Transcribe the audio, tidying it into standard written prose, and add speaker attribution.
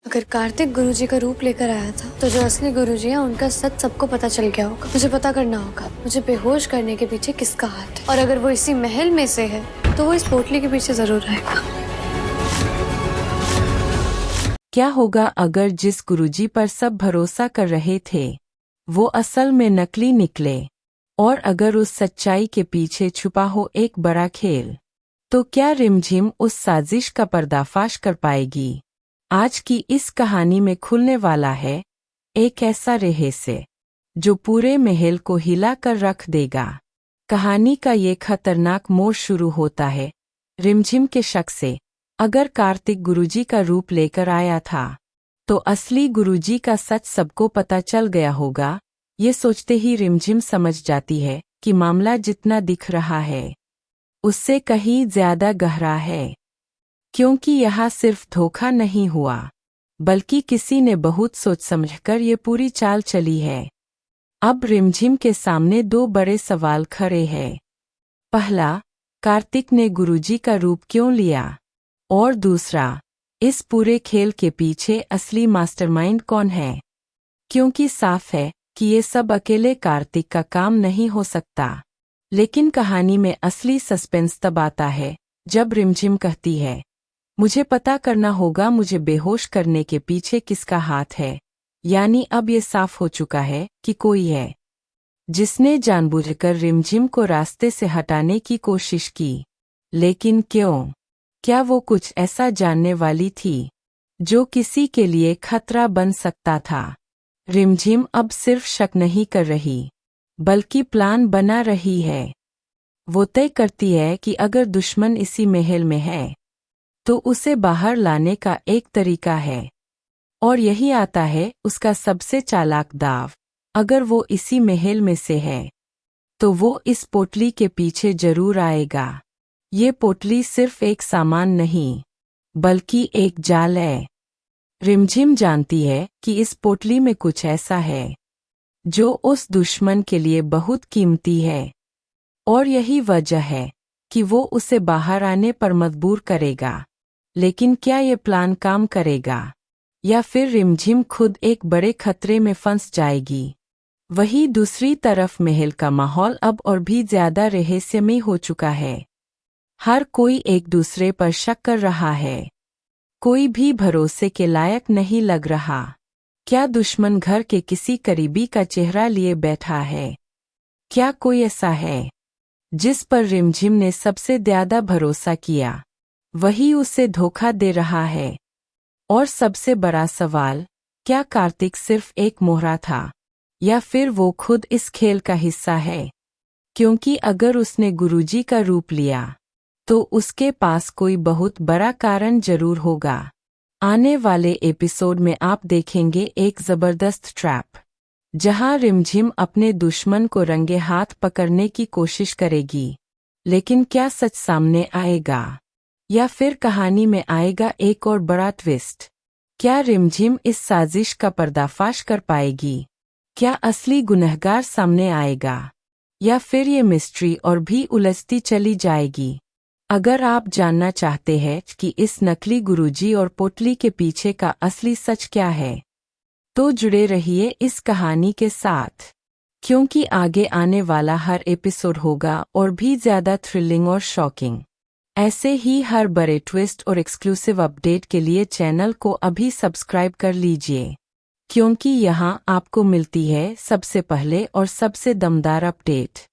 Speaker 1: अगर कार्तिक गुरुजी का रूप लेकर आया था तो जो असली गुरुजी है उनका सच सबको पता चल गया होगा। मुझे पता करना होगा मुझे बेहोश करने के पीछे किसका हाथ है, और अगर वो इसी महल में से है तो वो इस पोटली के पीछे जरूर रहेगा।
Speaker 2: क्या होगा अगर जिस गुरुजी पर सब भरोसा कर रहे थे वो असल में नकली निकले, और अगर उस सच्चाई के पीछे छुपा हो एक बड़ा खेल, तो क्या रिमझिम उस साजिश का पर्दाफाश कर पाएगी? आज की इस कहानी में खुलने वाला है एक ऐसा रहस्य जो पूरे महल को हिला कर रख देगा। कहानी का ये खतरनाक मोड़ शुरू होता है रिमझिम के शक से। अगर कार्तिक गुरुजी का रूप लेकर आया था तो असली गुरुजी का सच सबको पता चल गया होगा। ये सोचते ही रिमझिम समझ जाती है कि मामला जितना दिख रहा है उससे कहीं ज्यादा गहरा है, क्योंकि यहाँ सिर्फ धोखा नहीं हुआ बल्कि किसी ने बहुत सोच समझकर ये पूरी चाल चली है। अब रिमझिम के सामने दो बड़े सवाल खड़े हैं। पहला, कार्तिक ने गुरुजी का रूप क्यों लिया? और दूसरा, इस पूरे खेल के पीछे असली मास्टरमाइंड कौन है? क्योंकि साफ है कि ये सब अकेले कार्तिक का काम नहीं हो सकता। लेकिन कहानी में असली सस्पेंस तब आता है जब रिमझिम कहती है, मुझे पता करना होगा मुझे बेहोश करने के पीछे किसका हाथ है। यानी अब ये साफ हो चुका है कि कोई है जिसने जानबूझकर रिमझिम को रास्ते से हटाने की कोशिश की। लेकिन क्यों? क्या वो कुछ ऐसा जानने वाली थी जो किसी के लिए खतरा बन सकता था? रिमझिम अब सिर्फ शक नहीं कर रही बल्कि प्लान बना रही है। वो तय करती है कि अगर दुश्मन इसी महल में है तो उसे बाहर लाने का एक तरीका है, और यही आता है उसका सबसे चालाक दाव। अगर वो इसी महल में से है तो वो इस पोटली के पीछे जरूर आएगा। ये पोटली सिर्फ एक सामान नहीं बल्कि एक जाल है। रिमझिम जानती है कि इस पोटली में कुछ ऐसा है जो उस दुश्मन के लिए बहुत कीमती है, और यही वजह है कि वो उसे बाहर आने पर मजबूर करेगा। लेकिन क्या ये प्लान काम करेगा, या फिर रिमझिम खुद एक बड़े खतरे में फंस जाएगी? वहीं दूसरी तरफ महल का माहौल अब और भी ज्यादा रहस्यमय हो चुका है। हर कोई एक दूसरे पर शक कर रहा है। कोई भी भरोसे के लायक नहीं लग रहा। क्या दुश्मन घर के किसी करीबी का चेहरा लिए बैठा है? क्या कोई ऐसा है जिस पर रिमझिम ने सबसे ज्यादा भरोसा किया वही उसे धोखा दे रहा है? और सबसे बड़ा सवाल, क्या कार्तिक सिर्फ एक मोहरा था या फिर वो खुद इस खेल का हिस्सा है? क्योंकि अगर उसने गुरुजी का रूप लिया तो उसके पास कोई बहुत बड़ा कारण जरूर होगा। आने वाले एपिसोड में आप देखेंगे एक जबरदस्त ट्रैप जहां रिमझिम अपने दुश्मन को रंगे हाथ पकड़ने की कोशिश करेगी। लेकिन क्या सच सामने आएगा, या फिर कहानी में आएगा एक और बड़ा ट्विस्ट? क्या रिमझिम इस साजिश का पर्दाफाश कर पाएगी? क्या असली गुनहगार सामने आएगा, या फिर ये मिस्ट्री और भी उलझती चली जाएगी? अगर आप जानना चाहते हैं कि इस नकली गुरुजी और पोटली के पीछे का असली सच क्या है, तो जुड़े रहिए इस कहानी के साथ, क्योंकि आगे आने वाला हर एपिसोड होगा और भी ज्यादा थ्रिलिंग और शॉकिंग। ऐसे ही हर बड़े ट्विस्ट और एक्सक्लूसिव अपडेट के लिए चैनल को अभी सब्सक्राइब कर लीजिए, क्योंकि यहाँ आपको मिलती है सबसे पहले और सबसे दमदार अपडेट।